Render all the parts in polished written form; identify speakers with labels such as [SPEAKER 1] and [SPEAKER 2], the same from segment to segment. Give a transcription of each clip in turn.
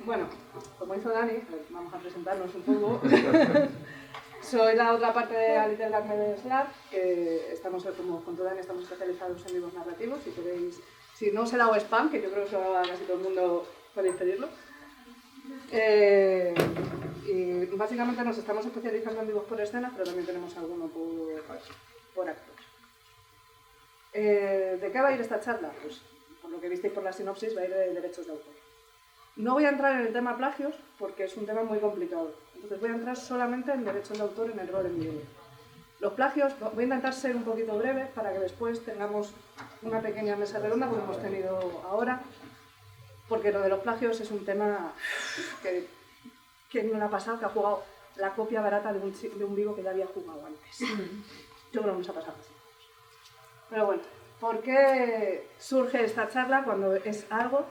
[SPEAKER 1] Bueno, como hizo Dani, vamos a presentarnos un poco. Soy la otra parte de A Little Nightmare Slack, que estamos, como con Dani, estamos especializados en libros narrativos. Si queréis, si no os he dado spam, que yo creo que se lo da a casi todo el mundo, podéis pedirlo. Y básicamente nos estamos especializando en libros por escenas, pero también tenemos alguno por actos. ¿De qué va a ir esta charla? Pues, por lo que visteis por la sinopsis, va a ir de derechos de autor. No voy a entrar en el tema plagios, porque es un tema muy complicado. Entonces voy a entrar solamente en derechos de autor en el rol en vivo. Los plagios, voy a intentar ser un poquito breve, para que después tengamos una pequeña mesa redonda, como hemos tenido ahora, porque lo de los plagios es un tema que no le ha pasado, que ha jugado la copia barata de un vivo que ya había jugado antes. Yo creo que nos ha pasado así. Pero bueno, ¿por qué surge esta charla cuando es algo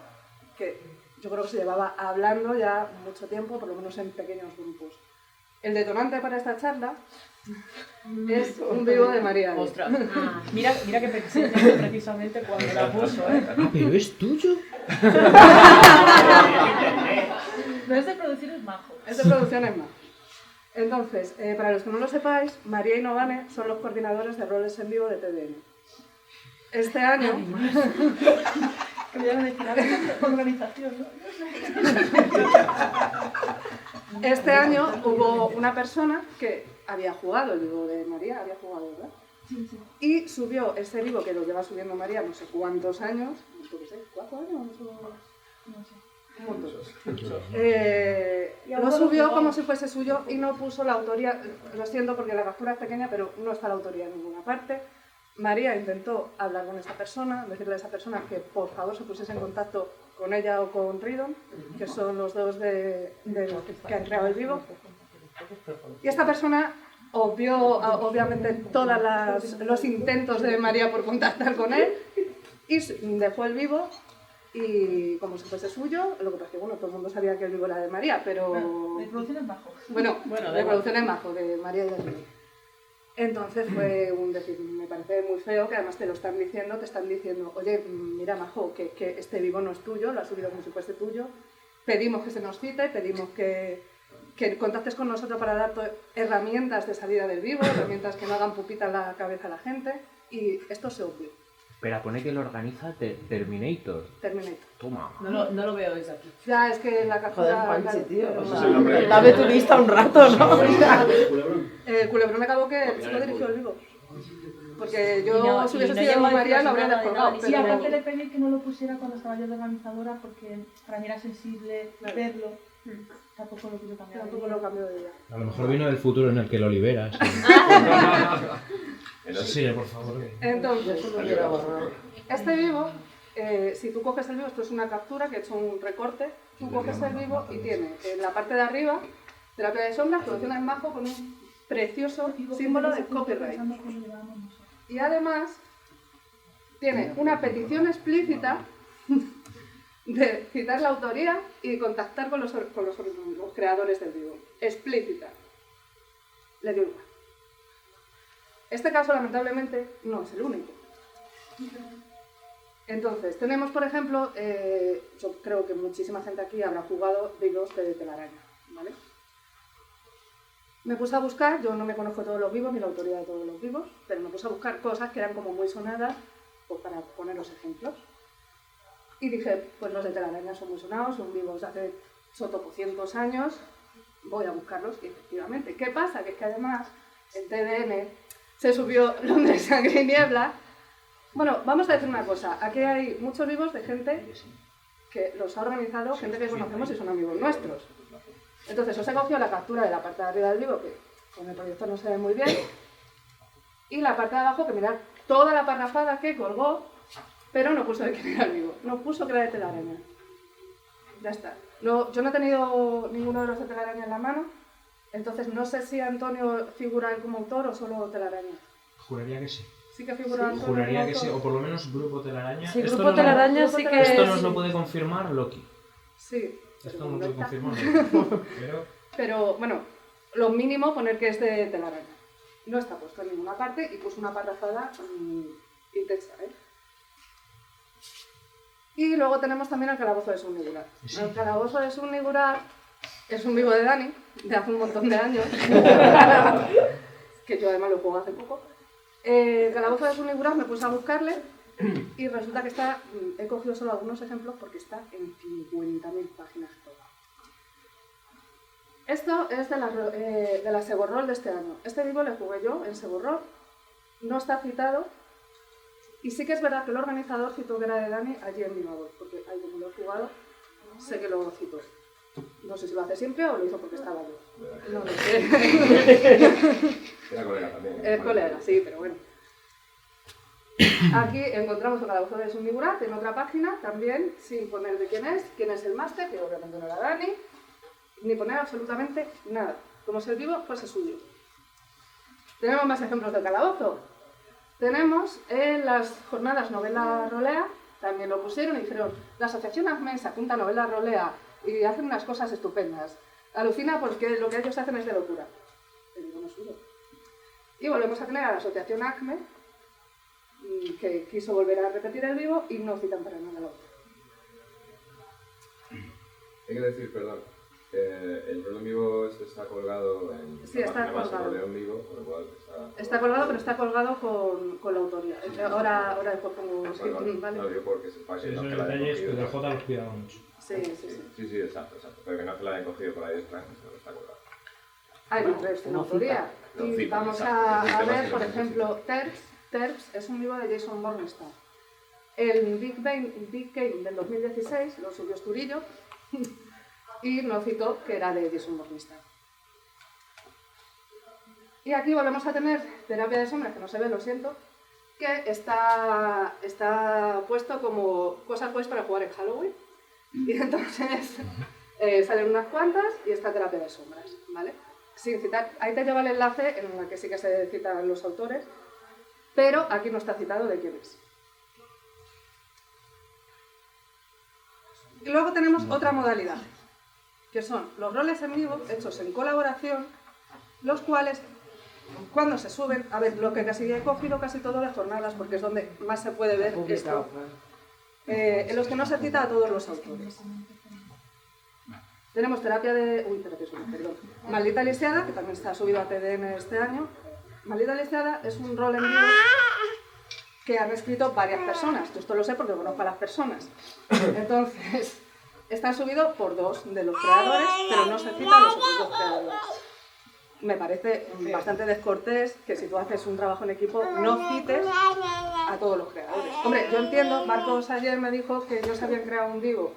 [SPEAKER 1] que yo creo que se llevaba hablando ya mucho tiempo, por lo menos en pequeños grupos? El detonante para esta charla es un vivo de María.
[SPEAKER 2] Ostras, mira que pensé precisamente cuando la puso, ¿eh?
[SPEAKER 3] Ah, pero es tuyo.
[SPEAKER 2] No es de Producciones Majo.
[SPEAKER 1] Es de Producciones Majo. Entonces, para los que no lo sepáis, María y Novane son los coordinadores de roles en vivo de TDN. Este año...
[SPEAKER 2] Que me llaman de organización, ¿no?
[SPEAKER 1] Este año hubo una persona que había jugado el vivo de María, había jugado, ¿verdad?
[SPEAKER 2] Sí, sí.
[SPEAKER 1] Y subió ese vivo que lo lleva subiendo María no sé cuántos años, no sé, ¿4 años?
[SPEAKER 2] No sé.
[SPEAKER 1] Un montón. Lo subió como si fuese suyo y no puso la autoría. Lo siento porque la captura es pequeña, pero no está la autoría en ninguna parte. María intentó hablar con esa persona, decirle a esa persona que por favor se pusiese en contacto con ella o con Ridon, que son los dos que han creado el vivo. Y esta persona obvió obviamente todos los intentos de María por contactar con él y dejó el vivo. Y como si fuese suyo, lo que pasa es que bueno, todo el mundo sabía que el vivo era de María, pero...
[SPEAKER 2] De Producciones Majo.
[SPEAKER 1] Bueno, de Producciones Majo, de María y de María. Entonces fue un decir, me parece muy feo que además te están diciendo, oye, mira Majo, que este vivo no es tuyo, lo has subido como si fuese tuyo, pedimos que se nos cite, pedimos que contactes con nosotros para dar herramientas de salida del vivo, herramientas que no hagan pupita en la cabeza a la gente, y esto se obvió.
[SPEAKER 3] Espera, pone que lo organiza Terminator.
[SPEAKER 1] Terminator.
[SPEAKER 3] Toma.
[SPEAKER 2] No lo veo desde aquí.
[SPEAKER 1] Ya, es que la captura...
[SPEAKER 4] Joder, Panchi, tío.
[SPEAKER 2] Dame tu lista un rato, ¿no?
[SPEAKER 1] Culebrón acabó que el chico dirigió el vivo. Porque yo, si hubiese sido María, lo habría descolgado.
[SPEAKER 2] Sí, aparte le pedí que no lo pusiera cuando estaba yo de organizadora, porque para mí era sensible verlo. Tampoco lo quiero cambiar.
[SPEAKER 1] Tampoco lo cambio de idea.
[SPEAKER 3] A lo mejor vino del futuro en el que lo liberas. Sí, por favor.
[SPEAKER 1] Entonces, este vivo, si tú coges el vivo, esto es una captura que he hecho un recorte, tú coges el vivo y tiene en la parte de arriba de la playa de sombras, Producciones Majo con un precioso símbolo de copyright. Y además tiene una petición explícita de citar la autoría y contactar con los creadores del vivo. Explícita. Le dio igual. Este caso, lamentablemente, no es el único. Entonces, tenemos, por ejemplo, yo creo que muchísima gente aquí habrá jugado vivos de telaraña, ¿vale? Me puse a buscar, yo no me conozco todos los vivos ni la autoría de todos los vivos, pero me puse a buscar cosas que eran como muy sonadas, pues para poner los ejemplos. Y dije, pues los de telaraña son muy sonados, son vivos de hace sotopocientos años, voy a buscarlos y efectivamente. ¿Qué pasa? Que es que además en TDN se subió Londres, Sangre y Niebla. Bueno, vamos a decir una cosa, aquí hay muchos vivos de gente que los ha organizado, gente que conocemos y son amigos nuestros. Entonces os he cogido la captura de la parte de arriba del vivo, que con el proyector no se ve muy bien, y la parte de abajo, que mirad toda la parrafada que colgó, pero no puso de quién era el vivo, no puso que era de telaraña. Ya está. No, yo no he tenido ninguno de los de telaraña en la mano, entonces no sé si Antonio figura como autor o solo telaraña.
[SPEAKER 3] Juraría que sí.
[SPEAKER 1] Sí que figura Antonio.
[SPEAKER 3] Juraría que sí, o por lo menos Grupo Telaraña.
[SPEAKER 4] Sí,
[SPEAKER 3] Esto
[SPEAKER 4] Grupo
[SPEAKER 3] nos
[SPEAKER 4] Telaraña sí que...
[SPEAKER 3] Esto nos lo puede confirmar Loki.
[SPEAKER 1] Sí.
[SPEAKER 3] Esto no lo puede confirmar Loki.
[SPEAKER 1] Pero, bueno, lo mínimo poner que es de telaraña. No está puesto en ninguna parte y puso una parrafada intensa, ¿eh? Y luego tenemos también el Calabozo de Sunnigurar.
[SPEAKER 3] Sí.
[SPEAKER 1] El Calabozo de Sunnigurar es un vivo de Dani, de hace un montón de años, que yo además lo juego hace poco. El Calabozo de Sunnigurar me puse a buscarle y resulta que he cogido solo algunos ejemplos porque está en 50.000 páginas toda. Esto es de la Seborrol de este año. Este vivo le jugué yo en Seborrol, no está citado, y sí que es verdad que el organizador citó que era de Dani allí en Vivador, porque ahí como lo he jugado, sé que lo citó. No sé si lo hace siempre o lo hizo porque estaba yo. No lo sé.
[SPEAKER 4] Era colega también.
[SPEAKER 1] Es colega, sí, pero bueno. Aquí encontramos el Calabozo de Sunnigurar en otra página, también sin poner de quién es el máster, que obviamente no era Dani, ni poner absolutamente nada. Como si el vivo fuese suyo. Tenemos más ejemplos del calabozo. Tenemos en las jornadas novela rolea, también lo pusieron y dijeron, la asociación ACME se apunta a novela rolea y hacen unas cosas estupendas. Alucina porque lo que ellos hacen es de locura. El vivo no es suyo. Y volvemos a tener a la asociación ACME, que quiso volver a repetir el vivo y no citan para nada lo otro.
[SPEAKER 4] Hay que decir, perdón, el rol en vivo está colgado en
[SPEAKER 1] Sí, está
[SPEAKER 4] la página
[SPEAKER 1] colgado.
[SPEAKER 4] base de en vivo, con lo cual
[SPEAKER 1] Está colgado, pero está colgado con la autoría. Ahora después pongo... ¿vale?
[SPEAKER 4] No digo porque sepa
[SPEAKER 3] Sí,
[SPEAKER 4] que no
[SPEAKER 3] esos
[SPEAKER 4] que la hayan
[SPEAKER 3] detalles que
[SPEAKER 4] cogido.
[SPEAKER 3] el J los cuidaba mucho.
[SPEAKER 1] Sí.
[SPEAKER 4] Exacto. Pero que no se la hayan cogido por ahí extra, sino está colgado.
[SPEAKER 1] Hay un resto en autoría.
[SPEAKER 4] Lo
[SPEAKER 1] Y
[SPEAKER 4] citan,
[SPEAKER 1] vamos
[SPEAKER 4] exacto.
[SPEAKER 1] a
[SPEAKER 4] Es un tema
[SPEAKER 1] ver,
[SPEAKER 4] que
[SPEAKER 1] por
[SPEAKER 4] no
[SPEAKER 1] ejemplo, Terps es un libro de Jason Morgenstern. El Big Game del 2016 lo subió Esturillo y no citó que era de Jason Morgenstern. Y aquí volvemos a tener Terapia de Sombras, que no se ve, lo siento, que está puesto como cosas pues para jugar en Halloween. Y entonces salen unas cuantas y está Terapia de Sombras, ¿vale? Sin citar, ahí te lleva el enlace en el que sí que se citan los autores, pero aquí no está citado de quién es. Y luego tenemos otra modalidad, que son los roles en vivo hechos en colaboración, los cuales, cuando se suben, a ver, lo que casi he cogido casi todas las jornadas, porque es donde más se puede ver esto, en los que no se cita a todos los autores. Tenemos Maldita Lisiada, que también está subido a TDN este año. Maldita Lisiada es un rol en vivo que han escrito varias personas. Yo esto lo sé porque conozco a las personas. Entonces, está subido por 2 de los creadores, pero no se cita a los otros 2 creadores. Me parece bastante descortés que si tú haces un trabajo en equipo no cites a todos los creadores. Hombre, yo entiendo, Marcos ayer me dijo que ellos habían creado un vivo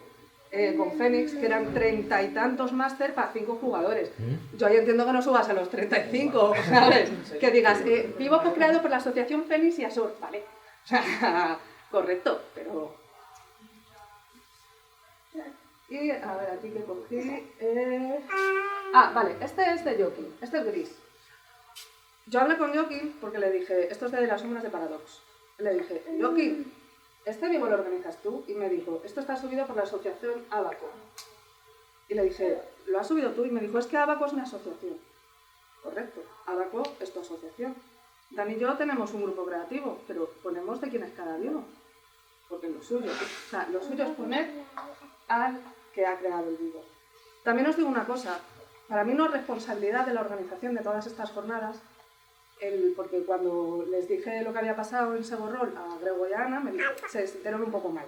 [SPEAKER 1] con Fénix, que eran 30 y tantos máster para 5 jugadores. Yo ahí entiendo que no subas a los 35, ¿sabes? Que digas, vivo creado por la asociación Fénix y Azor, vale. O sea, correcto, pero... Y, a ver, aquí que cogí... vale, este es de Joaquín, este es gris. Yo hablé con Joaquín porque le dije, esto es de las sombras de Paradox. Le dije, Joaquín, ¿este vivo lo organizas tú? Y me dijo, esto está subido por la asociación Abaco. Y le dije, ¿lo has subido tú? Y me dijo, es que Abaco es una asociación. Correcto, Abaco es tu asociación. Dani y yo tenemos un grupo creativo, pero ponemos de quién es cada vivo. Porque es lo suyo. O sea, lo suyo es poner al que ha creado el vivo. También os digo una cosa, para mí no es responsabilidad de la organización de todas estas jornadas, porque cuando les dije lo que había pasado en Seborrol a Grego y a Ana, se sintieron un poco mal.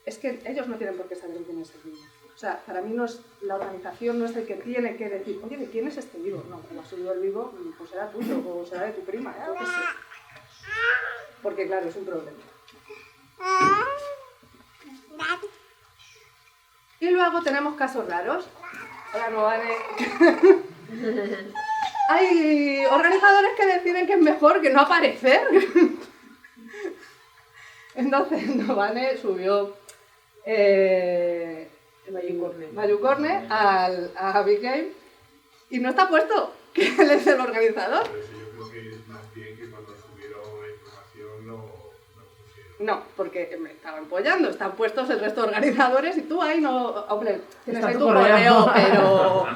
[SPEAKER 1] Es que ellos no tienen por qué saber quién es el vivo. O sea, para mí no es, la organización no es el que tiene que decir, oye, ¿de quién es este vivo? No, como ha subido el vivo, pues será tuyo o será de tu prima, yo qué sé. Porque claro, es un problema. Y luego tenemos casos raros. Ahora no vale. Hay organizadores que deciden que es mejor que no aparecer. Entonces Novane subió Mayucorne a Big Game y no está puesto que él es el organizador.
[SPEAKER 5] Pero eso yo creo que es más bien que cuando subieron la información no pusieron.
[SPEAKER 1] No, porque me estaban apoyando, están puestos el resto de organizadores y tú ahí no... Hombre, tienes
[SPEAKER 6] Está
[SPEAKER 1] ahí
[SPEAKER 6] tu
[SPEAKER 1] tu
[SPEAKER 6] correo.
[SPEAKER 1] correo, pero...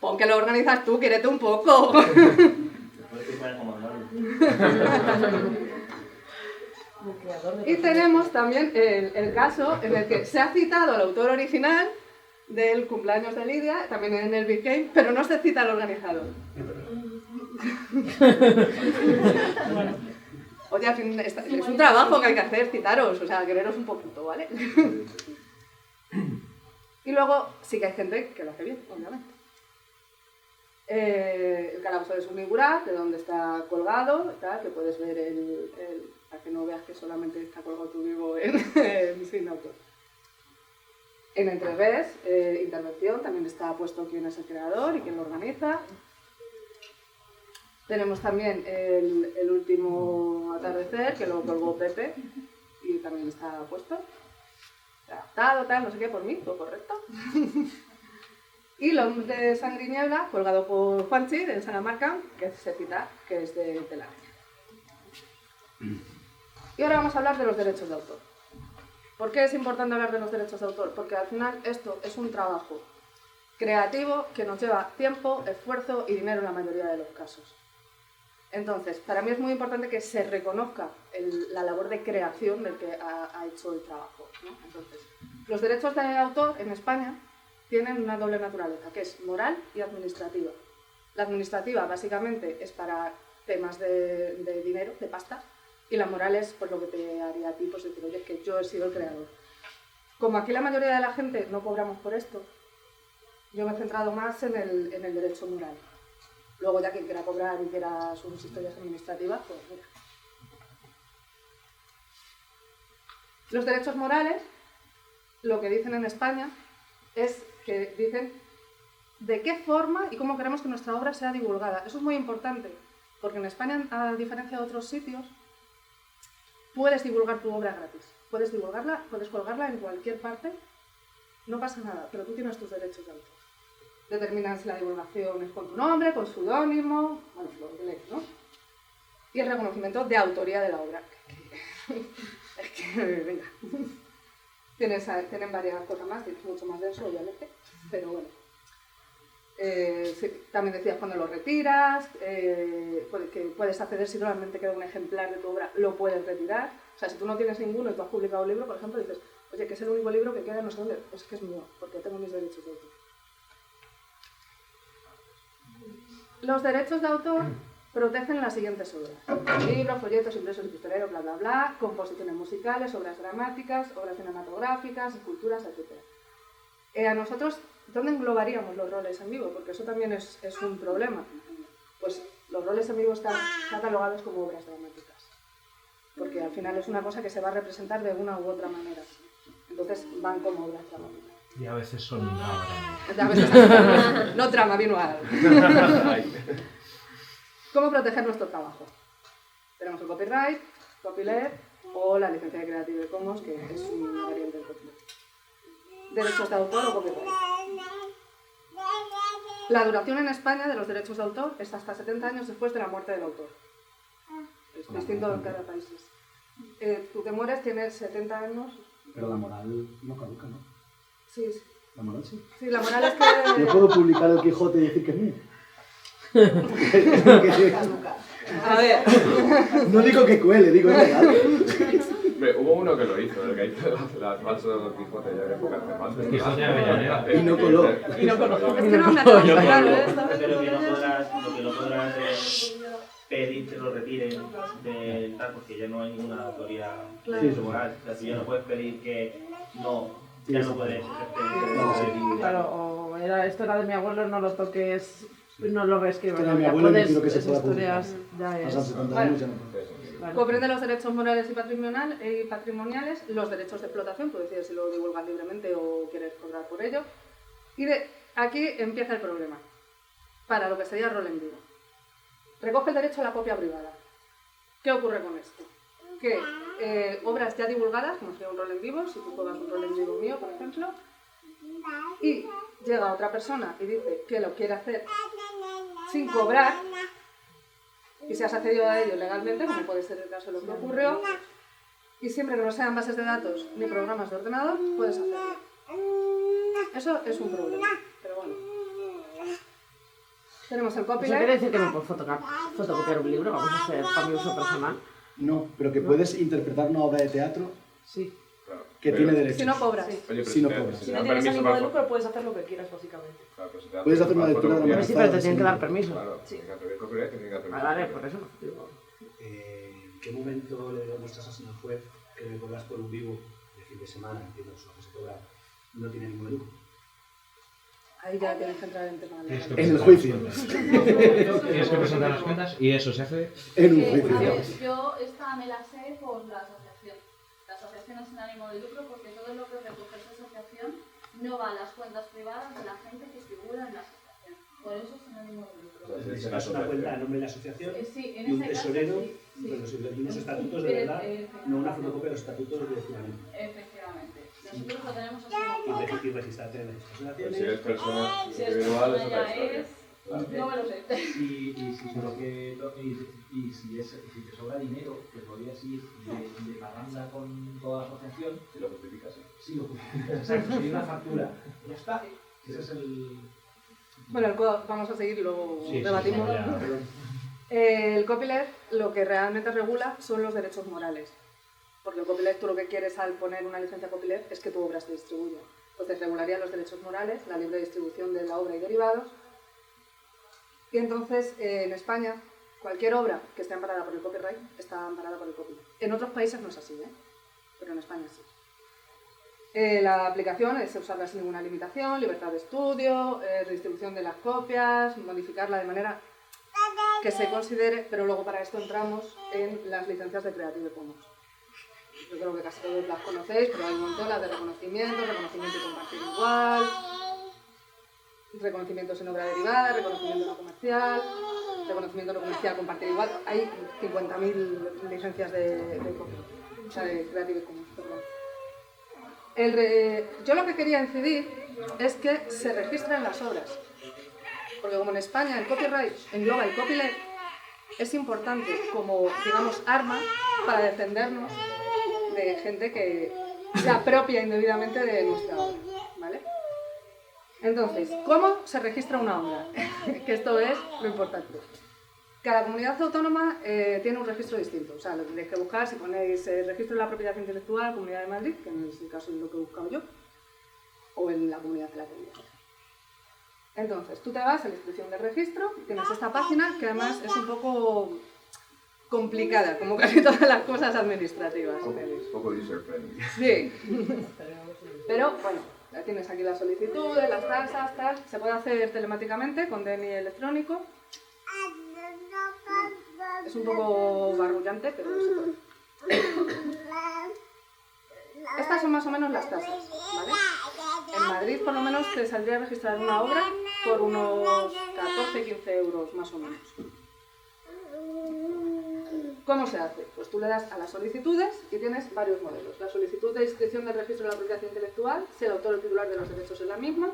[SPEAKER 1] Pon que lo organizas tú, quiérete un poco.
[SPEAKER 2] El creador de
[SPEAKER 1] Y tenemos también el caso en el que se ha citado al autor original del cumpleaños de Lidia, también en el Big Game, pero no se cita al organizador. Oye, al fin, es un trabajo que hay que hacer, citaros, o sea, quereros un poquito, ¿vale? Y luego sí que hay gente que lo hace bien, obviamente. El calabozo de Sumigurat, de donde está colgado, tal, que puedes ver para que no veas que solamente está colgado tu vivo en Sin Autor. En Entrevés, intervención, también está puesto quién es el creador y quién lo organiza. Tenemos también el último atardecer, que lo colgó Pepe, y también está puesto. Adaptado, tal, no sé qué, por mí, todo correcto. Y L'Homme de Sangre y Niebla, colgado por Juanchi, de Salamanca, que se cita, que es de Telaraña. Y ahora vamos a hablar de los derechos de autor. ¿Por qué es importante hablar de los derechos de autor? Porque al final esto es un trabajo creativo que nos lleva tiempo, esfuerzo y dinero en la mayoría de los casos. Entonces, para mí es muy importante que se reconozca la labor de creación del que ha hecho el trabajo, ¿no? Entonces, los derechos de autor en España tienen una doble naturaleza, que es moral y administrativa. La administrativa básicamente es para temas de dinero, de pasta, y la moral es pues, lo que te haría a ti pues, decir, oye, es que yo he sido el creador. Como aquí la mayoría de la gente no cobramos por esto, yo me he centrado más en el derecho moral. Luego ya quien quiera cobrar y quiera sus historias administrativas, pues mira. Los derechos morales, lo que dicen en España es que dicen de qué forma y cómo queremos que nuestra obra sea divulgada. Eso es muy importante, porque en España, a diferencia de otros sitios, puedes divulgar tu obra gratis. Puedes divulgarla, puedes colgarla en cualquier parte, no pasa nada, pero tú tienes tus derechos de autor. Determinan si la divulgación es con tu nombre, con pseudónimo, bueno, lo que lees, ¿no? Y el reconocimiento de autoría de la obra. Es que venga. Tienen varias cosas más, es mucho más denso, obviamente, pero bueno. Sí, también decías cuando lo retiras, que puedes acceder si realmente queda un ejemplar de tu obra, lo puedes retirar. O sea, si tú no tienes ninguno y tú has publicado un libro, por ejemplo, dices, oye, que es el único libro que queda no sé dónde, pues es que es mío, porque tengo mis derechos de autor. Los derechos de autor protegen las siguientes obras: libros, folletos, impresos y pistoleros, bla, bla, bla, composiciones musicales, obras dramáticas, obras cinematográficas, esculturas, etc. A nosotros, ¿dónde englobaríamos los roles en vivo? Porque eso también es un problema. Pues los roles en vivo están catalogados como obras dramáticas, porque al final es una cosa que se va a representar de una u otra manera. Entonces van como obras dramáticas.
[SPEAKER 3] Y a veces son drama también.
[SPEAKER 1] A veces no trama, vino algo. ¿Cómo proteger nuestro trabajo? Tenemos el copyright, copyleft o la licencia de Creative Commons, que es una variante del copyleft. Derechos de autor o copyright. La duración en España de los derechos de autor es hasta 70 años después de la muerte del autor. Es distinto en cada país. Tú te mueres, tienes 70 años.
[SPEAKER 6] Pero la moral no caduca, ¿no?
[SPEAKER 1] Sí, sí.
[SPEAKER 6] ¿La moral sí?
[SPEAKER 1] Sí, la moral es que...
[SPEAKER 6] Yo puedo publicar el Quijote y decir que es mío.
[SPEAKER 1] A ver.
[SPEAKER 6] No digo que cuele, digo es legal.
[SPEAKER 4] Hombre, hubo uno que lo hizo, el que hizo las falsas de Don Quijote, ya que épocas de falsas.
[SPEAKER 3] Quijote de Avellaneda.
[SPEAKER 6] Y no coló.
[SPEAKER 1] Y no conozco. Es que no me acabo de explicar, ¿eh?
[SPEAKER 7] Pero que no podrás pedir que lo retiren del tal, porque ya no hay ninguna autoría moral. O sea, si ya no puedes pedir que ya no puedes ejercer.
[SPEAKER 2] Claro, o esto era de mi abuelo, no lo toques, no lo ves que
[SPEAKER 6] Esto era de mi abuelo, no quiero que se pueda
[SPEAKER 2] historias
[SPEAKER 6] publicar.
[SPEAKER 2] ya es.
[SPEAKER 6] Pasan 70 años ya no puedo.
[SPEAKER 2] Claro.
[SPEAKER 1] Comprende los derechos morales y patrimoniales, los derechos de explotación, tú decides si lo divulgas libremente o quieres cobrar por ello. Y aquí empieza el problema, para lo que sería rol en vivo. Recoge el derecho a la copia privada. ¿Qué ocurre con esto? Que obras ya divulgadas, como sería un rol en vivo, si tú juegas un rol en vivo mío, por ejemplo, y llega otra persona y dice que lo quiere hacer sin cobrar, y si has accedido a ello legalmente, como puede ser el caso de lo que ocurrió, y siempre que no sean bases de datos ni programas de ordenador, puedes hacerlo. Eso es un problema, pero bueno. Tenemos el
[SPEAKER 8] ¿Eso
[SPEAKER 1] copyright.
[SPEAKER 8] quiere decir que no puedo fotocopiar un libro? Vamos a hacer para mi uso personal.
[SPEAKER 6] No, pero que puedes interpretar una obra de teatro
[SPEAKER 8] Sí.
[SPEAKER 4] Claro.
[SPEAKER 6] que
[SPEAKER 4] Pero-
[SPEAKER 6] tiene derechos.
[SPEAKER 1] Si no cobras.
[SPEAKER 8] Sí.
[SPEAKER 4] Oye, pero
[SPEAKER 6] Si no
[SPEAKER 4] te-
[SPEAKER 6] cobras.
[SPEAKER 4] te
[SPEAKER 8] Si
[SPEAKER 4] dan
[SPEAKER 8] no tienes
[SPEAKER 4] permiso
[SPEAKER 8] ánimo de
[SPEAKER 4] para-
[SPEAKER 8] lucro, puedes hacer lo que quieras, básicamente.
[SPEAKER 4] Claro, pero si te dan
[SPEAKER 6] Puedes hacer una
[SPEAKER 4] para
[SPEAKER 6] lectura de
[SPEAKER 4] fotografía,
[SPEAKER 6] una
[SPEAKER 8] Sí, pero te
[SPEAKER 6] pasada,
[SPEAKER 8] tienen que
[SPEAKER 6] sí.
[SPEAKER 8] dar permiso.
[SPEAKER 4] Claro,
[SPEAKER 8] Sí.
[SPEAKER 4] tienen que pedir copyright, tienen que pedir
[SPEAKER 8] Vale,
[SPEAKER 4] permiso.
[SPEAKER 8] por eso. Digo,
[SPEAKER 9] ¿En qué momento le demuestras al señor juez que me cobras por un vivo de fin de semana, entiendo eso, que se cobra, no tiene ningún lucro?
[SPEAKER 1] Ahí ya tienes que entrar en tema
[SPEAKER 3] Tienes que
[SPEAKER 1] legal.
[SPEAKER 6] En el
[SPEAKER 3] presentar
[SPEAKER 6] juicio.
[SPEAKER 3] las cuentas. Tienes que presentar las cuentas y eso se hace.
[SPEAKER 6] En un
[SPEAKER 10] A
[SPEAKER 6] juicio.
[SPEAKER 10] ver, yo esta me la sé por la asociación. La asociación es sin ánimo de lucro porque todo lo que recoge esa asociación no va a las cuentas privadas de la gente que figura en la asociación. Por eso es sin ánimo de lucro.
[SPEAKER 4] Entonces,
[SPEAKER 9] Se
[SPEAKER 4] es
[SPEAKER 9] pasa una
[SPEAKER 4] una
[SPEAKER 9] cuenta a nombre de la asociación
[SPEAKER 10] Sí, en
[SPEAKER 9] y un
[SPEAKER 10] ese caso
[SPEAKER 9] tesorero,
[SPEAKER 10] sí, sí.
[SPEAKER 9] bueno, si y unos estatutos de verdad, no una fotocopia de los estatutos directamente.
[SPEAKER 10] Efectivamente. Nosotros lo tenemos así
[SPEAKER 9] Y
[SPEAKER 10] como
[SPEAKER 9] registrarte en las
[SPEAKER 4] Pues si
[SPEAKER 9] asociaciones.
[SPEAKER 4] eres persona
[SPEAKER 10] Si es
[SPEAKER 4] individual, es
[SPEAKER 10] persona
[SPEAKER 4] otra
[SPEAKER 10] ya
[SPEAKER 4] historia.
[SPEAKER 10] es,
[SPEAKER 4] Claro.
[SPEAKER 10] no me lo sé.
[SPEAKER 11] Y si te sobra dinero, que podrías ir de paganda con toda la asociación,
[SPEAKER 4] Si lo justificas, sí.
[SPEAKER 11] sí lo justificas. Exacto, si hay una factura, ya está. Ese es el...
[SPEAKER 1] Bueno, vamos a seguir, luego
[SPEAKER 3] Sí, sí,
[SPEAKER 1] debatimos.
[SPEAKER 3] ya.
[SPEAKER 1] El copyleft lo que realmente regula son los derechos morales. Porque el copyleft, tú lo que quieres al poner una licencia copyleft es que tu obra se distribuya. Entonces regularía los derechos morales, la libre distribución de la obra y derivados. Y entonces en España cualquier obra que esté amparada por el copyright está amparada por el copyleft. En otros países no es así, pero en España sí. La aplicación es usarla sin ninguna limitación, libertad de estudio, redistribución de las copias, modificarla de manera que se considere, pero luego para esto entramos en las licencias de Creative Commons. Yo creo que casi todos las conocéis, pero hay un montón, las de reconocimiento y compartir igual, reconocimientos en obra derivada, reconocimiento no comercial, compartir igual. Hay 50.000 licencias de Creative Commons, perdón. Yo lo que quería incidir es que se registren las obras, porque como en España el copyright engloba el copyleft, es importante como, digamos, arma para defendernos de gente que se apropia indebidamente de nuestra obra, ¿vale? Entonces, ¿cómo se registra una obra? Que esto es lo importante. Cada comunidad autónoma tiene un registro distinto, o sea, lo tendréis que buscar si ponéis registro de la propiedad intelectual, Comunidad de Madrid, que en este caso es lo que he buscado yo, o en la comunidad de la comunidad. Entonces, tú te vas a la inscripción del registro, tienes esta página que además es un poco complicada, como casi todas las cosas administrativas.
[SPEAKER 4] Un poco user-friendly.
[SPEAKER 1] Sí, pero bueno, ya tienes aquí las solicitudes, las tasas, tal. Se puede hacer telemáticamente con DNI electrónico. Es un poco barrullante, pero se puede. Estas son más o menos las tasas, ¿vale? En Madrid por lo menos te saldría a registrar una obra por unos 14-15 euros más o menos. ¿Cómo se hace? Pues tú le das a las solicitudes y tienes varios modelos. La solicitud de inscripción del registro de la propiedad intelectual, si el autor o el titular de los derechos es la misma.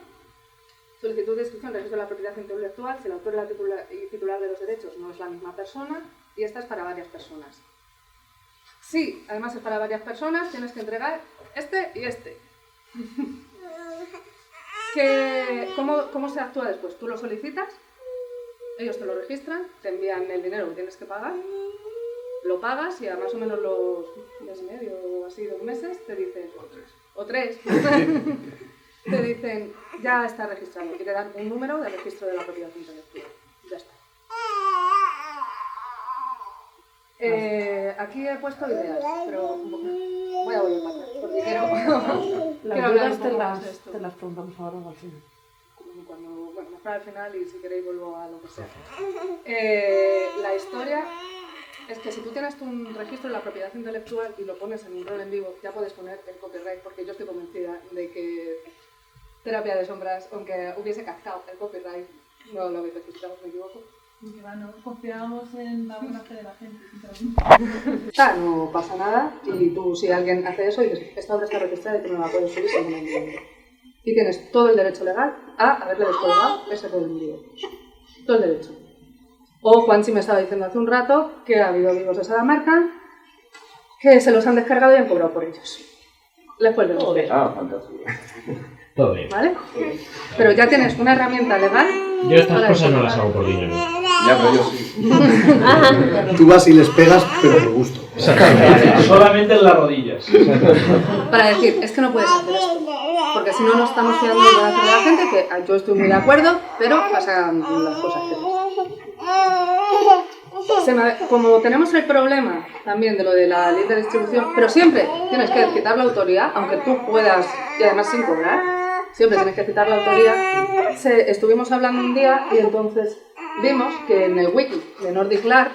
[SPEAKER 1] Solicitud de inscripción del registro de la propiedad intelectual, si el autor y titular de los derechos no es la misma persona. Y esta es para varias personas. Si además es para varias personas, tienes que entregar este y este. ¿Cómo se actúa después? Tú lo solicitas, ellos te lo registran, te envían el dinero que tienes que pagar, lo pagas y a más o menos los mes y medio o así, 2 meses, te dicen, o tres, te dicen, ya está registrado y te dan un número de registro de la propiedad intelectual. Ya está. Aquí he puesto ideas, pero voy a volver para atrás, porque quiero
[SPEAKER 8] las
[SPEAKER 1] hablar un
[SPEAKER 8] dudas
[SPEAKER 1] poco más de esto.
[SPEAKER 8] te las preguntamos ahora o al final.
[SPEAKER 1] Bueno, mejor al final y si queréis vuelvo a lo que sea. La historia es que si tú tienes un registro de la propiedad intelectual y lo pones en un rol en vivo, ya puedes poner el copyright, porque yo estoy convencida de que Terapia de Sombras, aunque hubiese captado el copyright, no lo habéis registrado, me equivoco.
[SPEAKER 2] Que va, no confiamos en la buena fe de la gente.
[SPEAKER 1] No pasa nada y tú si alguien hace eso y dices, esta obra está registrada y tú no la puedes subir sin ningún problema. Y tienes todo el derecho legal a haberle descolgado ese rol en vivo. Todo el derecho. O Juanchi me estaba diciendo hace un rato que ha habido vivos de Salamanca que se los han descargado y han cobrado por ellos. Les vuelven a subir.
[SPEAKER 4] Ah, fantástico.
[SPEAKER 3] Todo bien.
[SPEAKER 1] ¿Vale? Pero ya tienes una herramienta legal.
[SPEAKER 3] Yo estas
[SPEAKER 1] para
[SPEAKER 3] cosas no
[SPEAKER 1] eso.
[SPEAKER 3] las hago por dinero.
[SPEAKER 4] Ya, pero yo sí.
[SPEAKER 6] Tú vas y les pegas, pero por gusto.
[SPEAKER 11] Solamente en las rodillas.
[SPEAKER 1] Para decir, es que no puedes hacer esto. Porque si no, no estamos fiando de la gente, que yo estoy muy de acuerdo, pero pasan las cosas que como tenemos el problema también de lo de la ley de distribución, pero siempre tienes que quitar la autoría, aunque tú puedas, y además sin cobrar, siempre tienes que quitar la autoría. Estuvimos hablando un día y entonces vimos que en el wiki de Nordic Lab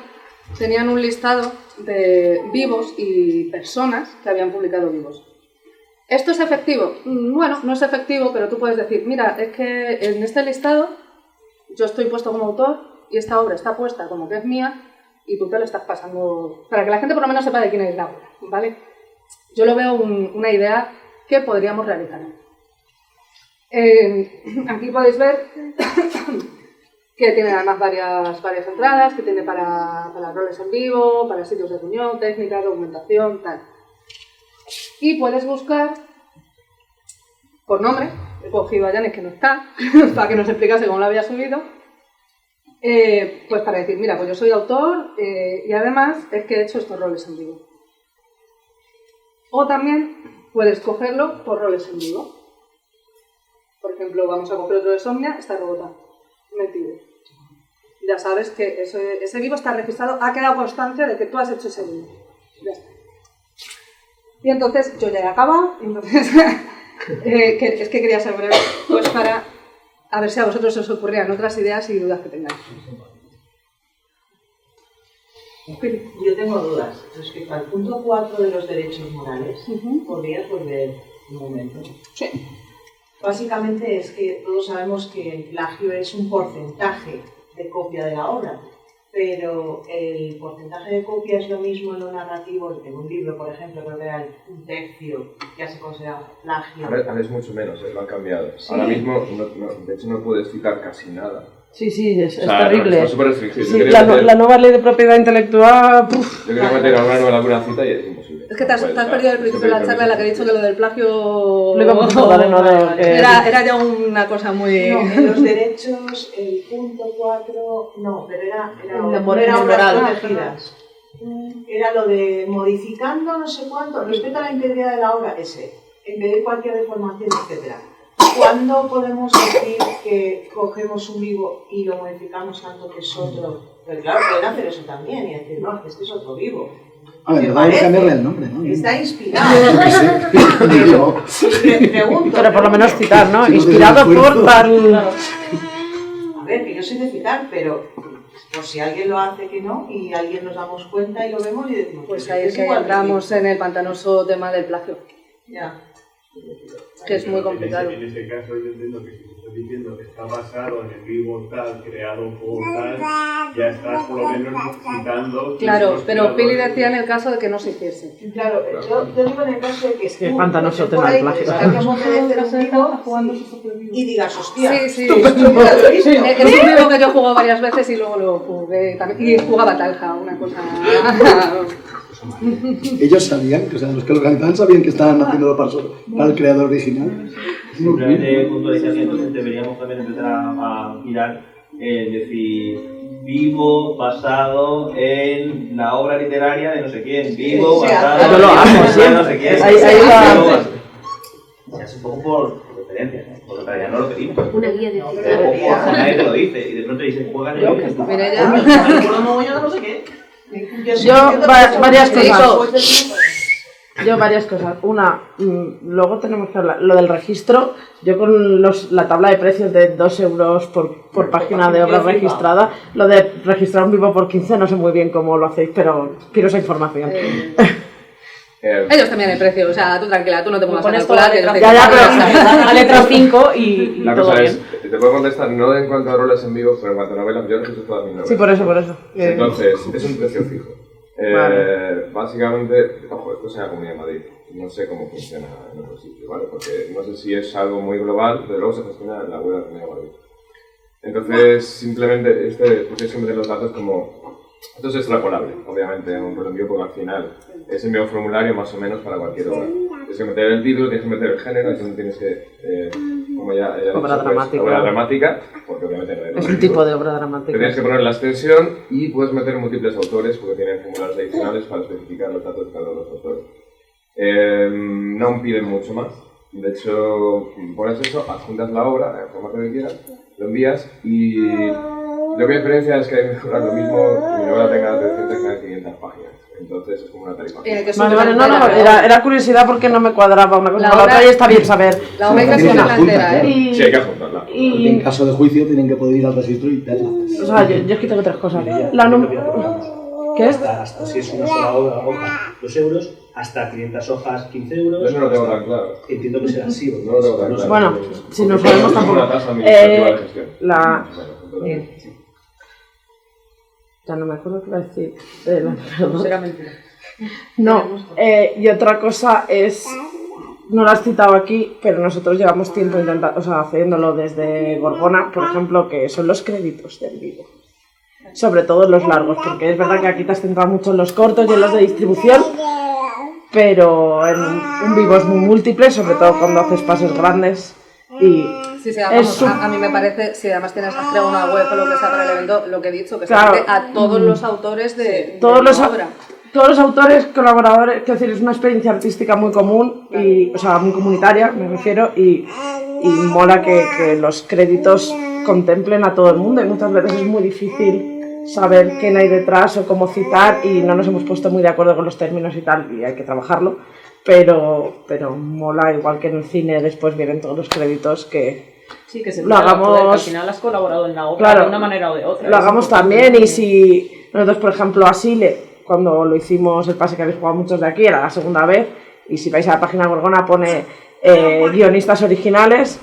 [SPEAKER 1] tenían un listado de vivos y personas que habían publicado vivos. ¿Esto es efectivo? Bueno, no es efectivo, pero tú puedes decir, mira, es que en este listado yo estoy puesto como autor y esta obra está puesta como que es mía y tú te lo estás pasando para que la gente por lo menos sepa de quién es la obra, ¿vale? Yo lo veo una idea que podríamos realizar. Aquí podéis ver que tiene además varias entradas, que tiene para roles en vivo, para sitios de reunión, técnica, documentación, tal. Y puedes buscar por nombre, he cogido a Janet que no está, para que nos explicase cómo lo había subido, pues para decir, mira, pues yo soy autor y además es que he hecho estos roles en vivo. O también puedes cogerlo por roles en vivo. Por ejemplo, vamos a coger otro de Somnia, está Robota, metido. Ya sabes que ese vivo está registrado, ha quedado constancia de que tú has hecho ese vivo. Ya está. Y entonces yo ya he acabado, entonces es que quería ser breve, pues para a ver si a vosotros os ocurrían otras ideas y dudas que tengáis.
[SPEAKER 12] Yo tengo dudas respecto al punto 4 de los derechos morales. ¿Podrías volver un momento?
[SPEAKER 1] Sí.
[SPEAKER 12] Básicamente es que todos sabemos que el plagio es un porcentaje de copia de la obra, pero el porcentaje de copia es lo mismo en lo narrativo. En un libro, por ejemplo, creo que era un tercio, ya se considera plagio.
[SPEAKER 4] Ahora es mucho menos, lo han cambiado. Sí. Ahora mismo, de hecho, no puedes citar casi nada.
[SPEAKER 8] Sí, es
[SPEAKER 4] o sea,
[SPEAKER 8] terrible.
[SPEAKER 4] Está súper restringido.
[SPEAKER 8] Sí, la nueva ley de propiedad intelectual...
[SPEAKER 4] Yo quería meter alguna nueva alguna cita y es imposible.
[SPEAKER 1] Es que te has perdido el principio de la charla en la que he dicho que lo del plagio... Era ya una cosa muy...
[SPEAKER 12] No, en los derechos, el punto 4... No, pero era obras protegidas. Era lo de modificando no sé cuánto, respecto a la integridad de la obra, en vez de cualquier deformación, etc. ¿Cuándo podemos decir que cogemos un vivo y lo modificamos tanto que es otro? Pero claro, pueden hacer eso también y decir, no, este es otro vivo.
[SPEAKER 6] A ver, va a cambiarle el nombre, ¿no?
[SPEAKER 12] Está inspirado. Pregunto.
[SPEAKER 8] Pero por lo menos citar, ¿no? Inspirado por tal...
[SPEAKER 12] A ver, que yo soy de citar, pero por si alguien lo hace que no y alguien nos damos cuenta y lo vemos y decimos...
[SPEAKER 1] Pues ahí es que entramos en el pantanoso tema del plagio.
[SPEAKER 12] Ya.
[SPEAKER 1] Que es muy complicado.
[SPEAKER 5] En ese caso yo entiendo que si te estoy diciendo que está basado en el vivo tal, creado por tal, ya estás por lo menos citando...
[SPEAKER 1] Claro, pero Pili decía en el caso de que no se hiciese.
[SPEAKER 12] Claro, yo digo en el caso de que...
[SPEAKER 8] Es que pantanoso tema del plagio.
[SPEAKER 12] Y digas, hostia...
[SPEAKER 1] Sí. Es un vivo que yo he jugado varias veces y luego lo jugué también. Y jugaba Talja, una cosa...
[SPEAKER 6] Ellos sabían, o sea, los que lo organizaban sabían que estaban haciéndolo para el creador original.
[SPEAKER 7] Simplemente puntualizar que entonces deberíamos también empezar a mirar, decir, vivo basado en la obra literaria de no sé quién, vivo basado en no sé quién.
[SPEAKER 8] Ahí
[SPEAKER 7] se hace un poco por referencia, ¿no? Porque en realidad no lo pedimos.
[SPEAKER 10] Una guía de
[SPEAKER 7] nadie te lo dice y de pronto dicen, juegan en el
[SPEAKER 1] Mira ya.
[SPEAKER 7] no sé qué.
[SPEAKER 8] Varias cosas. Una, luego tenemos que hablar, lo del registro. Yo con la tabla de precios de 2 euros por página de obra registrada, lo de registrar un vivo por 15 no sé muy bien cómo lo hacéis, pero quiero esa información.
[SPEAKER 1] Ellos también hay precio, o sea, tú tranquila, tú no te pongas a
[SPEAKER 8] calcular.
[SPEAKER 1] Ya,
[SPEAKER 8] pero a letra 5 y
[SPEAKER 4] la
[SPEAKER 8] todo
[SPEAKER 4] cosa
[SPEAKER 8] bien.
[SPEAKER 4] Es, te puedo contestar no en cuanto a roles en vivo, pero en cuanto a novelas, yo registro todas mis novelas.
[SPEAKER 8] Sí, por eso.
[SPEAKER 4] Entonces, es un precio fijo.
[SPEAKER 8] Vale.
[SPEAKER 4] Básicamente, ojo, esto es en la Comunidad de Madrid. No sé cómo funciona en otros sitios, ¿vale? Porque no sé si es algo muy global, pero luego se gestiona en la web de la Comunidad de Madrid. Entonces, simplemente, pues tienes que meter los datos como... Esto es extrapolable, obviamente, en un envío, porque al final es el mismo formulario más o menos para cualquier obra. Tienes que meter el título, tienes que meter el género, entonces tienes que, como ya
[SPEAKER 8] obra
[SPEAKER 4] dicho,
[SPEAKER 8] dramática.
[SPEAKER 4] Obra dramática, porque obviamente no hay
[SPEAKER 8] Es un tipo de obra dramática.
[SPEAKER 4] Te tienes que poner la extensión y puedes meter múltiples autores porque tienen formularios adicionales para especificar los datos de cada uno de los autores. No piden mucho más. De hecho, pones eso, adjuntas la obra en el formato que quieras, lo envías y lo que mi experiencia es que hay que mejorar lo mismo mi obra tenga 300 500 páginas. Entonces es como una tarifa.
[SPEAKER 8] Vale, no, era curiosidad porque no me cuadraba una cosa con la otra y está bien saber.
[SPEAKER 1] La obra casi una entera, ¿eh?
[SPEAKER 4] Sí, hay que adjuntarla.
[SPEAKER 6] Y en caso de juicio tienen que poder ir al registro y verla.
[SPEAKER 8] O sea, yo es que tengo otras cosas. ¿Qué es?
[SPEAKER 9] Hasta si es una sola hoja, 2 euros, hasta 500 hojas, 15 euros.
[SPEAKER 4] Eso no lo tengo tan claro.
[SPEAKER 9] Entiendo que será así.
[SPEAKER 4] No lo tengo tan claro.
[SPEAKER 8] Bueno, si no sabemos tampoco.
[SPEAKER 4] Una tasa administrativa de gestión.
[SPEAKER 8] Ya no me acuerdo qué iba a decir.
[SPEAKER 1] Será mentira.
[SPEAKER 8] No, y otra cosa es, no lo has citado aquí, pero nosotros llevamos tiempo intentando, o sea, haciéndolo desde Gorgona, por ejemplo, que son los créditos del vivo. Sobre todo los largos, porque es verdad que aquí te has centrado mucho en los cortos y en los de distribución, pero en un vivo es muy múltiple, sobre todo cuando haces pases grandes. Y
[SPEAKER 1] sí, vamos, a mí me parece, si además tienes creado una web o lo que sea para el evento, lo que he dicho, que
[SPEAKER 8] claro,
[SPEAKER 1] se hace a todos los autores de
[SPEAKER 8] todos
[SPEAKER 1] la
[SPEAKER 8] los
[SPEAKER 1] obra.
[SPEAKER 8] Todos los autores, colaboradores, quiero decir, es una experiencia artística muy común, y, o sea, muy comunitaria, me refiero, y mola que los créditos contemplen a todo el mundo, y muchas veces es muy difícil saber quién hay detrás o cómo citar, y no nos hemos puesto muy de acuerdo con los términos y tal, y hay que trabajarlo, pero mola, igual que en el cine después vienen todos los créditos que...
[SPEAKER 13] Sí, que se
[SPEAKER 8] lo hagamos,
[SPEAKER 13] que al final has colaborado en la obra,
[SPEAKER 8] claro,
[SPEAKER 13] de una manera o de otra.
[SPEAKER 8] Lo hagamos también, y si nosotros, por ejemplo, Asile, cuando lo hicimos, el pase que habéis jugado muchos de aquí, era la segunda vez, y si vais a la página Gorgona pone guionistas originales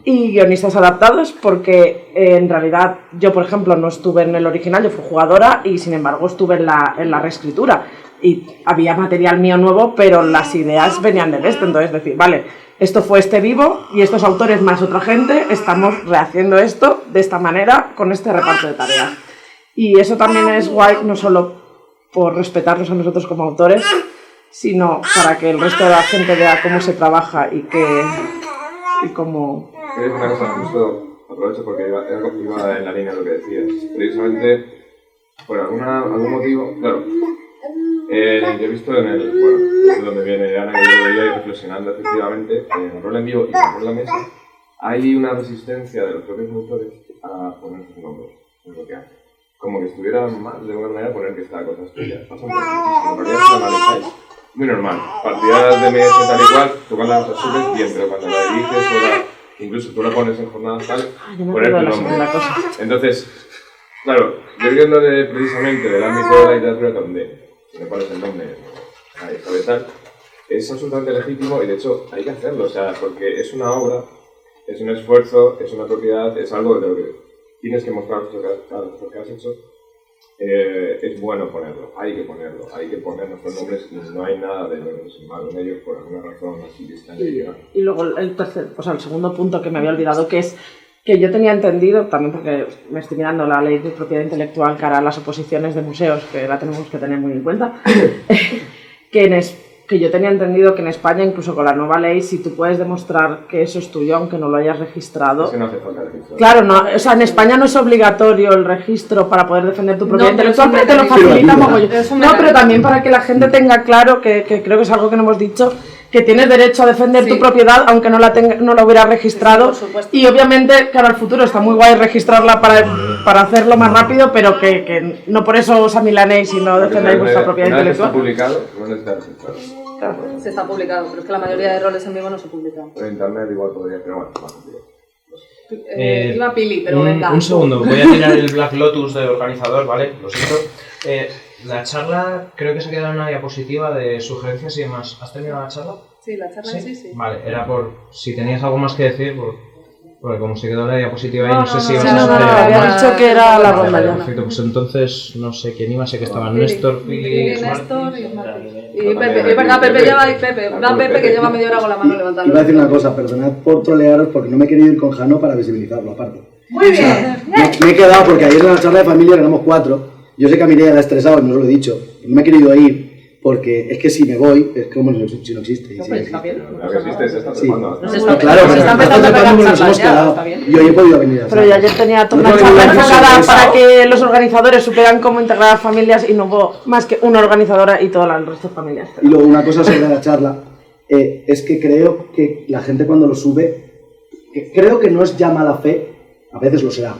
[SPEAKER 8] y guionistas adaptados, porque en realidad yo, por ejemplo, no estuve en el original, yo fui jugadora y sin embargo estuve en la reescritura, y había material mío nuevo, pero las ideas venían del entonces es decir, vale, esto fue este vivo y estos autores más otra gente, estamos rehaciendo esto de esta manera con este reparto de tareas. Y eso también es guay, no solo por respetarnos a nosotros como autores, sino para que el resto de la gente vea cómo se trabaja y cómo...
[SPEAKER 4] Es una cosa, justo aprovecho porque iba en la línea de lo que decías. Precisamente, por algún motivo, claro, yo he visto donde viene Ana y yo veía reflexionando efectivamente, en el rol en vivo y en la mesa, hay una resistencia de los propios autores a poner sus nombres en lo que hacen. Como que estuviera mal de alguna manera poner que esta cosa es tuya. Pasa por muchísimo. En realidad es normalizáis. Muy normal. Partidas de mes tal y cual, tú cuando las subes bien, pero cuando la diriges o incluso tú la pones en jornadas tal, poner tu nombre. Entonces, claro, yo viendo precisamente del ámbito de la literatura donde si me pones el nombre, ahí sabe tal, es absolutamente legítimo y de hecho hay que hacerlo, o sea, porque es una obra, es un esfuerzo, es una propiedad, es algo de lo que tienes que mostrar lo que has hecho, es bueno ponerlo, hay que poner nuestros nombres y no hay nada de malo en ellos por alguna razón así que están ahí.
[SPEAKER 8] Y luego el segundo punto que me había olvidado, que es que yo tenía entendido, también porque me estoy mirando la ley de propiedad intelectual cara a las oposiciones de museos, que la tenemos que tener muy en cuenta, que yo tenía entendido que en España, incluso con la nueva ley, si tú puedes demostrar que eso es tuyo, aunque no lo hayas registrado...
[SPEAKER 4] Es que no hace falta registrar.
[SPEAKER 8] Claro, no, o sea, en España no es obligatorio el registro para poder defender tu propiedad intelectual, pero te lo facilita mogollón. No, pero también para que la gente tenga claro, que creo que es algo que no hemos dicho, que tienes derecho a defender tu propiedad aunque no la hubieras registrado, y obviamente cara al futuro está muy guay registrarla para hacerlo más rápido, pero que no por eso os amilanéis y no defendáis vuestra propiedad intelectual.
[SPEAKER 4] Está publicado, no necesita registrado.
[SPEAKER 1] Claro, se está publicado, pero es que la mayoría de roles en vivo no se publican.
[SPEAKER 4] En internet igual podría, pero bueno, más
[SPEAKER 1] iba Pili, pero venga.
[SPEAKER 3] Un segundo, voy a tirar el Black Lotus de organizador, ¿vale? Lo siento. La charla, creo que se queda en una diapositiva de sugerencias y demás. ¿Has terminado la charla?
[SPEAKER 1] Sí, la charla sí.
[SPEAKER 3] Vale, era por si tenías algo más que decir, porque como se quedó la diapositiva ahí, no sé si ibas a
[SPEAKER 8] hacer... había dicho que era la ronda ya.
[SPEAKER 3] Perfecto, pues entonces no sé quién iba, sé que estaban Néstor, Pili,
[SPEAKER 1] Néstor y Pepe. Es verdad, Pepe lleva ahí, Pepe que lleva media hora con la mano levantada.
[SPEAKER 6] Iba a decir una cosa, perdonad por trolearos porque no me he querido ir con Jano para visibilizarlo aparte.
[SPEAKER 12] Muy bien.
[SPEAKER 6] Me he quedado porque ayer en la charla de familia éramos 4. Yo sé que a Mireia la ha estresado, no os lo he dicho. No me he querido ir porque es que si me voy, es como si no existe.
[SPEAKER 13] No, pues está bien.
[SPEAKER 4] Lo que existe se está
[SPEAKER 6] Sí.
[SPEAKER 4] trepando.
[SPEAKER 6] Claro, pero
[SPEAKER 13] está empezando a pegar
[SPEAKER 6] nos hemos
[SPEAKER 13] charlas ya,
[SPEAKER 6] quedado.
[SPEAKER 13] está bien.
[SPEAKER 6] Y hoy he podido venir a
[SPEAKER 8] Pero yo ayer tenía toda una charla enfocada para que los organizadores supieran cómo integrar a las familias y no hubo más que una organizadora y todas las resto de familias.
[SPEAKER 6] Y luego una cosa sobre la charla, es que creo que la gente cuando lo sube, que creo que no es ya mala fe, a veces lo será,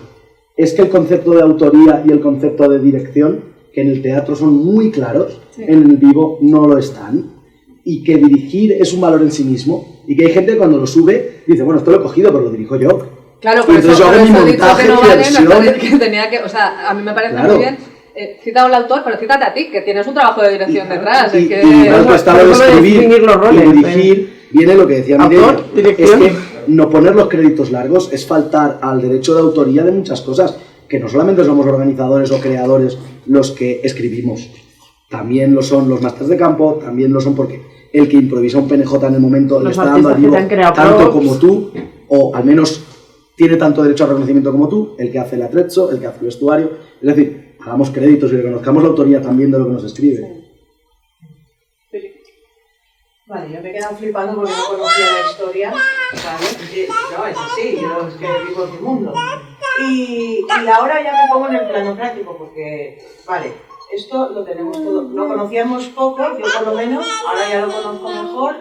[SPEAKER 6] es que el concepto de autoría y el concepto de dirección, que en el teatro son muy claros, en el vivo no lo están, y que dirigir es un valor en sí mismo, y que hay gente que cuando lo sube dice, bueno, esto lo he cogido, pero lo dirijo yo.
[SPEAKER 1] Claro,
[SPEAKER 6] Y
[SPEAKER 1] por
[SPEAKER 6] entonces
[SPEAKER 1] eso,
[SPEAKER 6] yo hago mi
[SPEAKER 1] he dicho
[SPEAKER 6] montaje,
[SPEAKER 1] que no
[SPEAKER 6] mi
[SPEAKER 1] vale,
[SPEAKER 6] versión.
[SPEAKER 1] me parece que tenía que, o sea, a mí me parece
[SPEAKER 6] Claro.
[SPEAKER 1] muy bien. Cita al autor, pero cítate a ti, que tienes un trabajo de dirección detrás.
[SPEAKER 6] Y
[SPEAKER 1] es que...
[SPEAKER 6] luego está lo de escribir
[SPEAKER 8] los roles,
[SPEAKER 6] y dirigir, viene lo que decía Mireia,
[SPEAKER 8] Autor,
[SPEAKER 6] es
[SPEAKER 8] dirección.
[SPEAKER 6] que no poner los créditos largos es faltar al derecho de autoría de muchas cosas, que no solamente somos organizadores o creadores los que escribimos, también lo son los másters de campo, también lo son porque el que improvisa un PNJ en el momento le
[SPEAKER 8] Los
[SPEAKER 6] está dando al
[SPEAKER 8] artistas que
[SPEAKER 6] vivo
[SPEAKER 8] te han creado
[SPEAKER 6] tanto
[SPEAKER 8] props.
[SPEAKER 6] como tú, o al menos tiene tanto derecho al reconocimiento como tú, el que hace el atrezzo, el que hace el vestuario, es decir, hagamos créditos y reconozcamos la autoría también de lo que nos escribe.
[SPEAKER 12] Vale, yo me he quedado flipando porque no conocía la historia, ¿vale? No, es así, yo es que vivo en mi mundo. Y ahora ya me pongo en el plano práctico porque, vale, esto lo tenemos todo, lo conocíamos poco, yo por lo menos, ahora ya lo conozco mejor,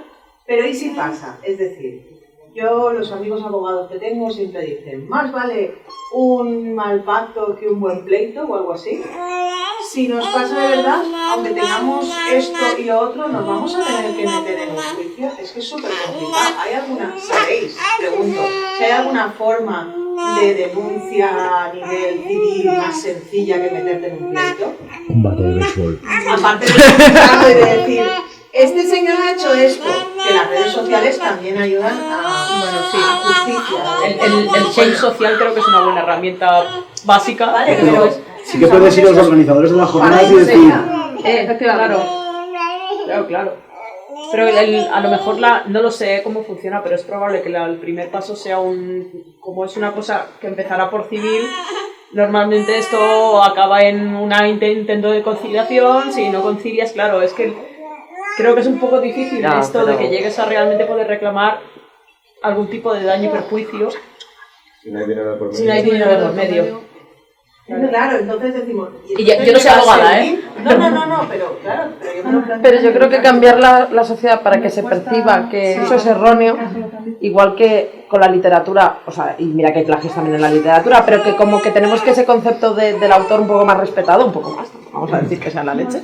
[SPEAKER 12] pero ¿y si pasa? Es decir, yo, los amigos abogados que tengo siempre dicen, más vale un mal pacto que un buen pleito o algo así. Si nos pasa de verdad, aunque tengamos esto y lo otro, nos vamos a tener que meter en un juicio. Es que es súper complicado. ¿Hay alguna, sabéis, pregunto, si hay alguna forma de denuncia a nivel civil más sencilla que meterte en un pleito?
[SPEAKER 6] Un bate de béisbol.
[SPEAKER 12] Aparte de decir, este señor ha hecho esto, que las redes sociales también ayudan a justicia.
[SPEAKER 13] El shame social creo que es una buena herramienta básica.
[SPEAKER 12] Vale,
[SPEAKER 6] Pero
[SPEAKER 12] pero
[SPEAKER 6] sí que puedes ir a los organizadores de la jornada y decir,
[SPEAKER 13] Claro. Claro. Pero a lo mejor no lo sé cómo funciona, pero es probable que el primer paso sea como es una cosa que empezará por civil, normalmente esto acaba en un intento de conciliación. Si no concilias, claro, es que creo que es un poco difícil esto de que llegues a realmente poder reclamar algún tipo de daño y perjuicio
[SPEAKER 4] Si no hay dinero por medio.
[SPEAKER 13] si no hay dinero de por medio.
[SPEAKER 12] Claro, entonces decimos...
[SPEAKER 13] Y yo no soy abogada, ¿eh?
[SPEAKER 12] No, pero claro, pero yo me lo planteo.
[SPEAKER 8] Pero yo creo que cambiar la sociedad para que se perciba que eso es erróneo, igual que con la literatura, o sea, y mira que hay plagios también en la literatura, pero que como que tenemos que ese concepto del autor un poco más respetado, un poco más, vamos a decir que sea la leche,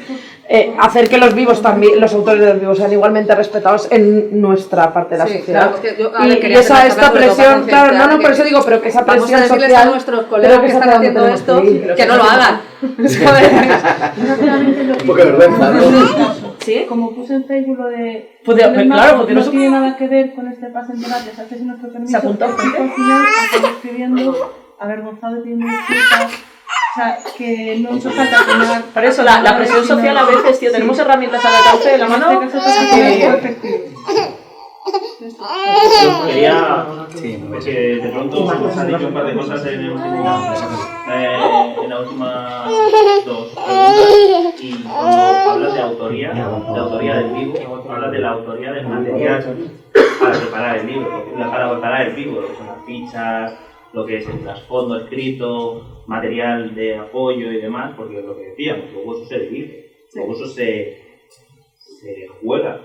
[SPEAKER 8] hacer que los vivos también, los autores de los vivos sean igualmente respetados en nuestra parte de la sociedad.
[SPEAKER 1] Claro, es que yo ahora
[SPEAKER 8] Y
[SPEAKER 1] quería hacer
[SPEAKER 8] esta
[SPEAKER 1] sobre todo para
[SPEAKER 8] presión, claro,
[SPEAKER 1] concienciar
[SPEAKER 8] no, por
[SPEAKER 1] que
[SPEAKER 8] eso digo, pero que esa
[SPEAKER 1] vamos a
[SPEAKER 8] presión
[SPEAKER 1] decirles
[SPEAKER 8] social,
[SPEAKER 1] a nuestros colegas que están haciendo esto que no lo hagan.
[SPEAKER 6] un poco de vergüenza, ¿no?
[SPEAKER 2] ¿Sí? Como puse en Facebook lo de...
[SPEAKER 13] Pues claro, porque
[SPEAKER 2] no tiene nada que ver con este pase en debate, se hace sin nuestro permiso.
[SPEAKER 13] ¿Se apuntó
[SPEAKER 2] el chico al final acabó escribiendo, avergonzado, pidiendo disculpas. O sea, que no hizo falta tomar...
[SPEAKER 13] Por eso la presión social a veces, tío, tenemos herramientas al alcance de la mano.
[SPEAKER 2] En este caso
[SPEAKER 7] Quería, porque de pronto se nos han dicho un par de cosas en la última dos preguntas, y cuando hablas de autoría del vivo, hablas de la autoría del material para preparar el libro, para preparar el vivo, lo que son las fichas, lo que es el trasfondo escrito, material de apoyo y demás, porque es lo que decíamos, luego eso se dirige, luego eso se juega,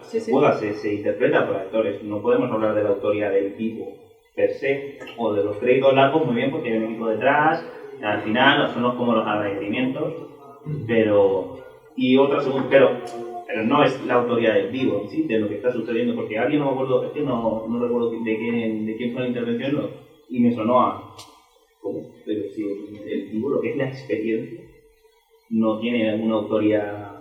[SPEAKER 7] se interpreta por actores. No podemos hablar de la autoría del vivo per se, o de los créditos largos muy bien porque hay un equipo detrás, al final son como los agradecimientos, pero no es la autoría del vivo, ¿sí? De lo que está sucediendo, porque alguien, no me acuerdo, es que no recuerdo de quién fue la intervención, y me sonó a ¿cómo? Pero si el vivo, lo que es la experiencia, no tiene alguna autoría.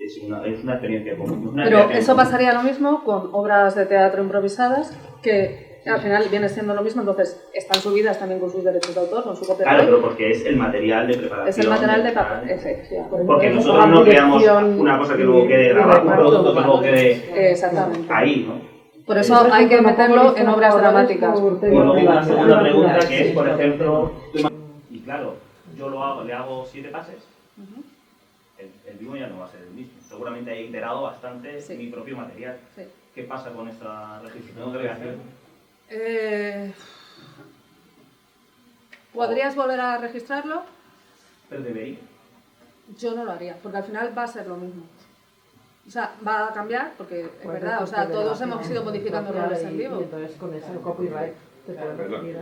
[SPEAKER 7] Es una experiencia común.
[SPEAKER 1] Pero eso pasaría lo mismo con obras de teatro improvisadas, que al final viene siendo lo mismo, entonces están subidas también con sus derechos de autor, con su copyright.
[SPEAKER 7] Claro, pero porque es el material de preparación.
[SPEAKER 1] Es el material de preparación.
[SPEAKER 7] Porque nosotros no creamos una cosa que luego quede grabado, un producto que luego quede ahí, ¿no?
[SPEAKER 1] Por eso hay que meterlo en obras dramáticas.
[SPEAKER 7] Y luego una segunda pregunta que es, por ejemplo, y claro, yo le hago 7 pases. El vivo ya no va a ser el mismo. seguramente he iterado bastante mi propio material.
[SPEAKER 1] Sí.
[SPEAKER 7] ¿Qué pasa con esta registración de creación?
[SPEAKER 1] ¿Podrías volver a registrarlo?
[SPEAKER 7] Pero debería.
[SPEAKER 1] Yo no lo haría, porque al final va a ser lo mismo. O sea, va a cambiar, porque es
[SPEAKER 8] Pues
[SPEAKER 1] verdad, o sea,
[SPEAKER 8] de
[SPEAKER 1] todos
[SPEAKER 8] la
[SPEAKER 1] hemos ido modificando roles en
[SPEAKER 8] y
[SPEAKER 1] vivo.
[SPEAKER 8] entonces con eso el copyright te puede
[SPEAKER 4] Perdón.
[SPEAKER 8] ir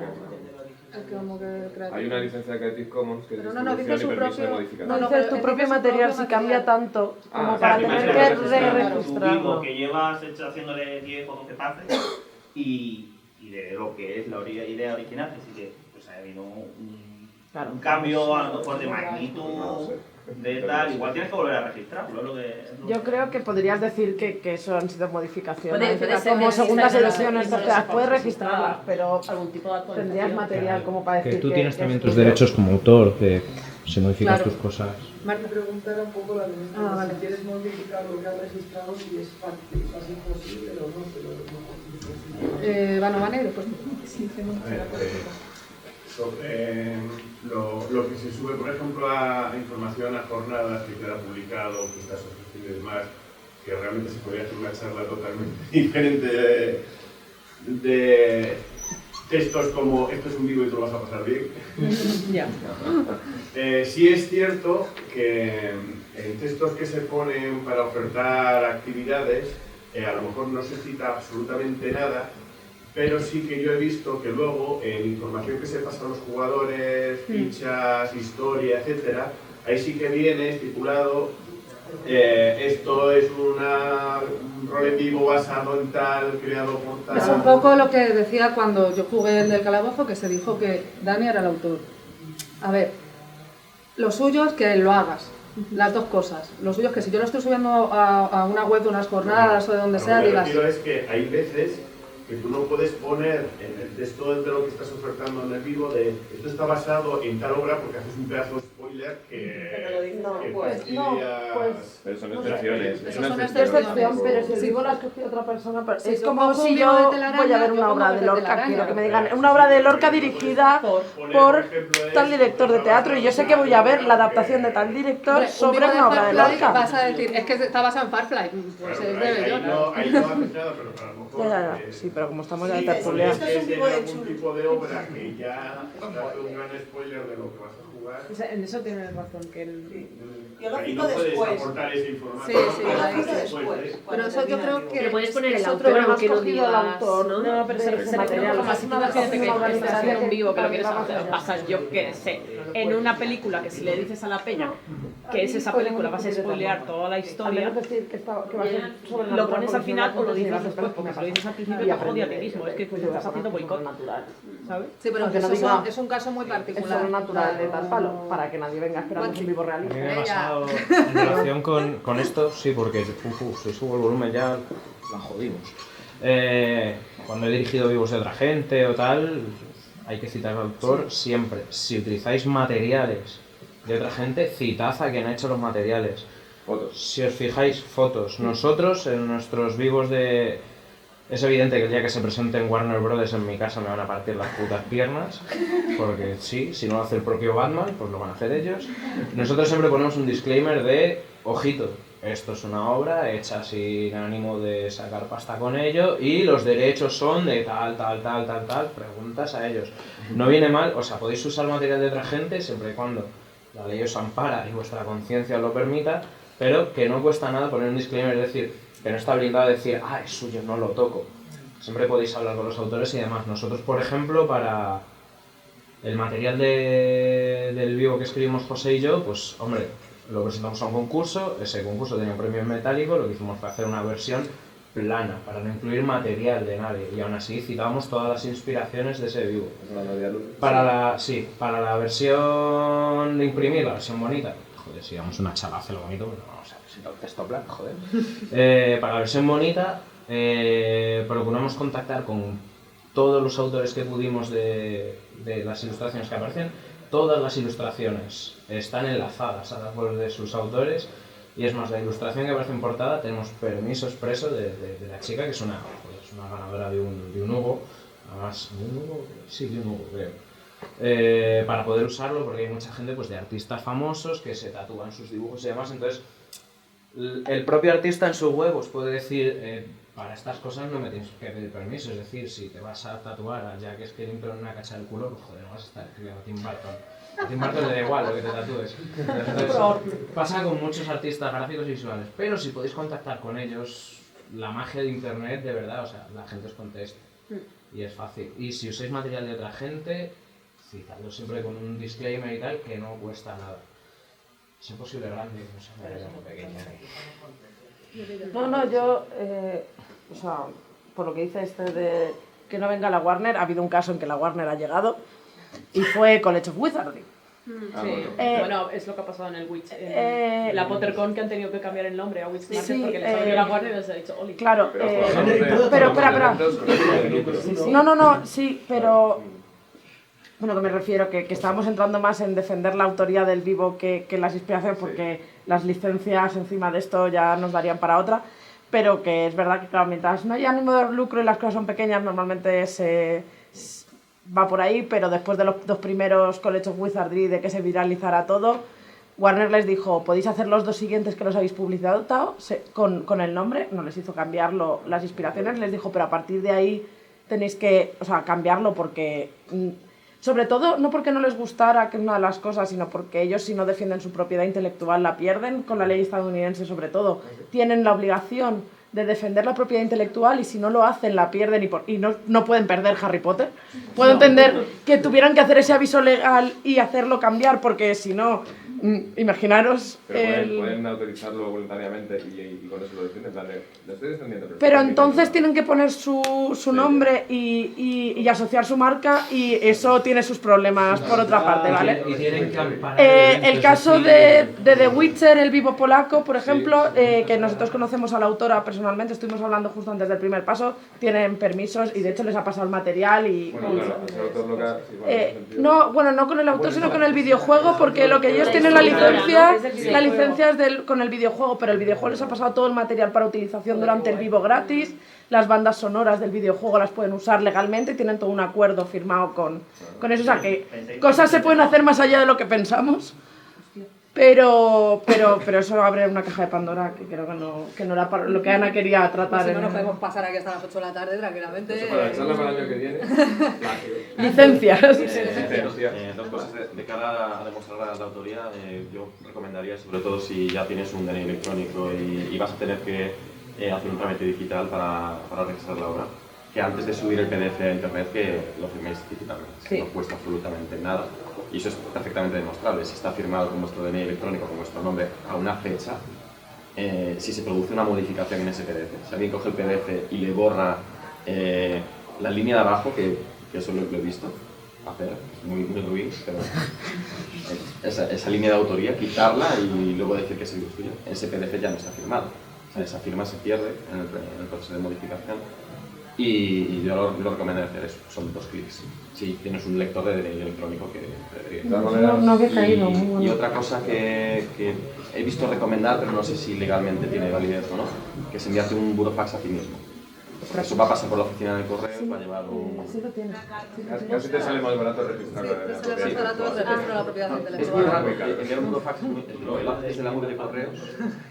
[SPEAKER 1] Como que
[SPEAKER 4] Hay una licencia Creative Commons que es
[SPEAKER 1] Pero no, dice
[SPEAKER 4] distribución
[SPEAKER 1] su
[SPEAKER 4] y permiso de
[SPEAKER 1] propio...
[SPEAKER 4] modificación.
[SPEAKER 8] No, dices tu propio material si cambia tanto como para tener que
[SPEAKER 7] Tu
[SPEAKER 8] re-registrarlo.
[SPEAKER 7] vivo que llevas haciéndole 10 o 12 pases y de lo que es la idea original, así que pues, ha habido un cambio a lo mejor de magnitud, de tal, igual tienes que volver a registrarlo. Lo que,
[SPEAKER 8] Yo creo que podrías decir que eso han sido modificaciones,
[SPEAKER 13] Puede ser
[SPEAKER 8] como
[SPEAKER 13] que
[SPEAKER 8] segundas
[SPEAKER 13] exista
[SPEAKER 8] ediciones,
[SPEAKER 13] y no
[SPEAKER 8] o sea,
[SPEAKER 13] se
[SPEAKER 8] puedes
[SPEAKER 13] pueda
[SPEAKER 8] registrarlas, pero
[SPEAKER 13] algún tipo de actualización.
[SPEAKER 8] tendrías material como para decir
[SPEAKER 3] Que tú tienes también
[SPEAKER 8] es
[SPEAKER 3] tus
[SPEAKER 8] tuyo.
[SPEAKER 3] derechos como autor, que si modificas
[SPEAKER 1] Claro.
[SPEAKER 3] tus cosas.
[SPEAKER 14] Marta preguntara un poco la misma.
[SPEAKER 1] Ah, vale.
[SPEAKER 14] Si quieres modificar lo que has registrado, si es fácil posible o no, pero no.
[SPEAKER 1] Vano Manero, pues
[SPEAKER 14] Sí,
[SPEAKER 5] Sobre lo que se sube, por ejemplo, a información a jornadas que queda publicado, que está ofrecido y demás, que realmente se podría hacer una charla totalmente diferente de textos como esto es un vivo y tú lo vas a pasar bien.
[SPEAKER 13] Ya.
[SPEAKER 5] Sí es cierto que en textos que se ponen para ofertar actividades, a lo mejor no se cita absolutamente nada, pero sí que yo he visto que luego en información que se pasa a los jugadores, fichas, historia, etcétera, ahí sí que viene estipulado esto es un rol en vivo basado en tal, creado por tal.
[SPEAKER 1] es un poco lo que decía cuando yo jugué el del calabozo, que se dijo que Dani era el autor. A ver, lo suyo es que lo hagas, las dos cosas. Lo suyo es que si yo lo estoy subiendo a una web de unas jornadas o de donde sea,
[SPEAKER 5] Lo que
[SPEAKER 1] digas...
[SPEAKER 5] refiero es que hay veces que tú no puedes poner en el texto de lo que estás ofertando en el vivo de esto está basado en tal obra porque haces un pedazo de spoiler que
[SPEAKER 4] Pero son excepciones.
[SPEAKER 8] Es una excepción, pero si el vivo lo ha escogido otra persona,
[SPEAKER 1] Sí,
[SPEAKER 8] es
[SPEAKER 1] yo
[SPEAKER 8] como
[SPEAKER 1] cojo
[SPEAKER 8] si
[SPEAKER 1] un
[SPEAKER 8] yo
[SPEAKER 1] vivo de Telaraña,
[SPEAKER 8] voy a ver
[SPEAKER 1] yo
[SPEAKER 8] una
[SPEAKER 1] pongo
[SPEAKER 8] obra
[SPEAKER 1] el
[SPEAKER 8] de
[SPEAKER 1] de
[SPEAKER 8] Lorca,
[SPEAKER 1] Telaraña.
[SPEAKER 8] quiero que me digan una obra de Lorca dirigida por tal director de teatro y yo sé que voy a ver la adaptación de tal director
[SPEAKER 1] Hombre,
[SPEAKER 8] sobre
[SPEAKER 1] un vivo
[SPEAKER 8] una obra de
[SPEAKER 1] Firefly,
[SPEAKER 8] Lorca.
[SPEAKER 1] vas a decir, es que está basado en Firefly, pues es de Bellona.
[SPEAKER 5] ahí no haces nada, pero a lo mejor
[SPEAKER 8] Ya, sí, pero como estamos ya de
[SPEAKER 5] si
[SPEAKER 8] tertulia.
[SPEAKER 5] es algún tipo de obra que ya te hace un gran spoiler de lo que vas a jugar,
[SPEAKER 13] En eso tienes razón, que
[SPEAKER 5] ahí no puedes aportar esa información.
[SPEAKER 1] Sí, ahí sí. Pero eso yo creo que
[SPEAKER 15] Pero puedes poner
[SPEAKER 1] es
[SPEAKER 15] el
[SPEAKER 1] otro,
[SPEAKER 15] autor,
[SPEAKER 1] no has
[SPEAKER 15] aunque no
[SPEAKER 1] cogido al
[SPEAKER 15] digas,
[SPEAKER 1] autor,
[SPEAKER 15] ¿no?
[SPEAKER 13] No, pero se refiere como más imagínate que estás haciendo un vivo que lo quieres
[SPEAKER 8] hacer,
[SPEAKER 13] pasar, yo qué sé, en una película que si le dices a la peña que es esa película vas a spoilear toda la historia, lo pones al final o lo dices después, porque si lo dices al principio te jode a ti mismo, es que pues estás haciendo boicot, ¿sabes?
[SPEAKER 1] Sí, pero
[SPEAKER 8] Aunque no
[SPEAKER 1] eso
[SPEAKER 8] diga,
[SPEAKER 1] es un caso muy
[SPEAKER 8] es
[SPEAKER 1] particular.
[SPEAKER 8] solo natural de tal palo, para que nadie venga esperando un vivo
[SPEAKER 3] A mí
[SPEAKER 8] realista.
[SPEAKER 3] me ha pasado en relación con esto, sí, porque si subo el volumen ya la jodimos. Cuando he dirigido vivos de otra gente o tal, hay que citar al autor siempre. Si utilizáis materiales de otra gente, citad a quien ha hecho los materiales.
[SPEAKER 4] Fotos.
[SPEAKER 3] Si os fijáis, fotos. Nosotros, en nuestros vivos de... Es evidente que el día que se presenten Warner Brothers en mi casa me van a partir las putas piernas, porque sí, si no lo hace el propio Batman, pues lo van a hacer ellos. Nosotros siempre ponemos un disclaimer de, ojito, esto es una obra hecha sin ánimo de sacar pasta con ello y los derechos son de tal, preguntas a ellos. No viene mal, o sea, podéis usar material de otra gente siempre y cuando la ley os ampara y vuestra conciencia os lo permita, pero que no cuesta nada poner un disclaimer, es decir, que no está blindado a decir, es suyo, no lo toco. Siempre podéis hablar con los autores y demás. Nosotros, por ejemplo, para el material del vivo que escribimos José y yo, pues, hombre, lo presentamos a un concurso, ese concurso tenía un premio en metálico, lo que hicimos fue hacer una versión plana, para no incluir material de nadie, y aún así citábamos todas las inspiraciones de ese vivo. Para la versión de imprimir, la versión bonita, joder, si damos una charla hace lo bonito, pero no vamos a presentar un texto plano, joder. Para la versión bonita, procuramos contactar con todos los autores que pudimos de las ilustraciones que aparecen. Todas las ilustraciones están enlazadas a las webs de sus autores. Y es más, la ilustración que aparece en portada tenemos permiso expreso de la chica, que es una ganadora de un Hugo, además, ¿de un Hugo? Sí, de un Hugo, creo. Para poder usarlo, porque hay mucha gente pues, de artistas famosos que se tatúan sus dibujos y demás, entonces El propio artista en su web os puede decir, para estas cosas no me tienes que pedir permiso, es decir, si te vas a tatuar a Jack Skellington en una cacha del culo, pues joder, no vas a estar escribiendo a Tim Burton. A Tim Burton le da igual lo que te tatúes. Entonces, pasa con muchos artistas gráficos y visuales, pero si podéis contactar con ellos, la magia de internet, de verdad, o sea, la gente os contesta y es fácil. Y si usáis material de otra gente, citadlo siempre con un disclaimer y tal, que no cuesta nada. Si es posible grande, no sé, muy pequeña.
[SPEAKER 8] No, yo, o sea, por lo que dice de que no venga la Warner, ha habido un caso en que la Warner ha llegado y fue College of Wizardry.
[SPEAKER 13] Sí. Bueno, es lo que ha pasado en el Witch, en la PotterCon, que han tenido que cambiar el nombre a Witchmarket porque les ha venido la Warner y les ha dicho Oli.
[SPEAKER 8] Claro, pero espera. No, sí, pero bueno, que me refiero que estábamos entrando más en defender la autoría del vivo que las inspiraciones, porque las licencias encima de esto ya nos darían para otra, pero que es verdad que claro, mientras no haya ánimo de lucro y las cosas son pequeñas, normalmente se va por ahí, pero después de los dos primeros College of Wizardry, de que se viralizara todo, Warner les dijo, podéis hacer los dos siguientes que los habéis publicitado con el nombre, no les hizo cambiarlo las inspiraciones, les dijo, pero a partir de ahí tenéis que, o sea, cambiarlo porque... Sobre todo, no porque no les gustara, que es una de las cosas, sino porque ellos, si no defienden su propiedad intelectual, la pierden, con la ley estadounidense sobre todo. Tienen la obligación de defender la propiedad intelectual y si no lo hacen, la pierden y no pueden perder Harry Potter. Puedo entender que tuvieran que hacer ese aviso legal y hacerlo cambiar, porque si no, imaginaros...
[SPEAKER 4] Pero pueden autorizarlo voluntariamente y con eso lo defienden, lo estoy defendiendo.
[SPEAKER 8] Pero entonces tienen que poner su nombre y asociar su marca y eso tiene sus problemas por otra parte, ¿vale?
[SPEAKER 3] Y tienen que amparar
[SPEAKER 8] El caso de The Witcher, el vivo polaco, por ejemplo, que nosotros conocemos a la autora personalmente, estuvimos hablando justo antes del primer paso, tienen permisos y de hecho les ha pasado el material y...
[SPEAKER 4] Bueno, claro, el autor local...
[SPEAKER 8] no con el autor, sino con el videojuego, porque lo que ellos tienen la licencia es con el videojuego, pero el videojuego les ha pasado todo el material para utilización durante el vivo gratis, las bandas sonoras del videojuego las pueden usar legalmente y tienen todo un acuerdo firmado con eso, o sea que cosas se pueden hacer más allá de lo que pensamos, pero eso abre una caja de Pandora que creo que no era para lo que Ana quería tratar.
[SPEAKER 1] Si no nos podemos pasar aquí hasta las 8 de la tarde tranquilamente.
[SPEAKER 4] Eso para echarla para el año que viene.
[SPEAKER 8] Licencias.
[SPEAKER 15] Dos cosas. De cara a demostrar la autoría, yo recomendaría, sobre todo si ya tienes un DNI electrónico y vas a tener que hacer un trámite digital para registrar la obra, que antes de subir el PDF a internet que lo firméis digitalmente. Sí. No cuesta absolutamente nada. Y eso es perfectamente demostrable. Si está firmado con vuestro DNI electrónico, con vuestro nombre, a una fecha, si se produce una modificación en ese PDF, si alguien coge el PDF y le borra la línea de abajo, que eso lo he visto hacer, es muy ruin, pero esa línea de autoría, quitarla y luego decir que es el suyo, ese PDF ya no está firmado. O sea, esa firma se pierde en el proceso de modificación. Y yo lo recomendaría hacer eso, son 2 clics. Si tienes un lector de DNI electrónico que
[SPEAKER 8] no había caído.
[SPEAKER 15] Y otra cosa que he visto recomendar, pero no sé si legalmente tiene validez o no, que es enviarte un burofax a ti mismo. Eso va a pasar por la oficina de correos, va a llevar un...
[SPEAKER 8] Sí lo tiene.
[SPEAKER 4] Casi te sale más barato registrarlo.
[SPEAKER 1] Sí, te sale más barato registrar la propiedad intelectual.
[SPEAKER 15] Es muy rápido. Enviar un burofax es de la web de correos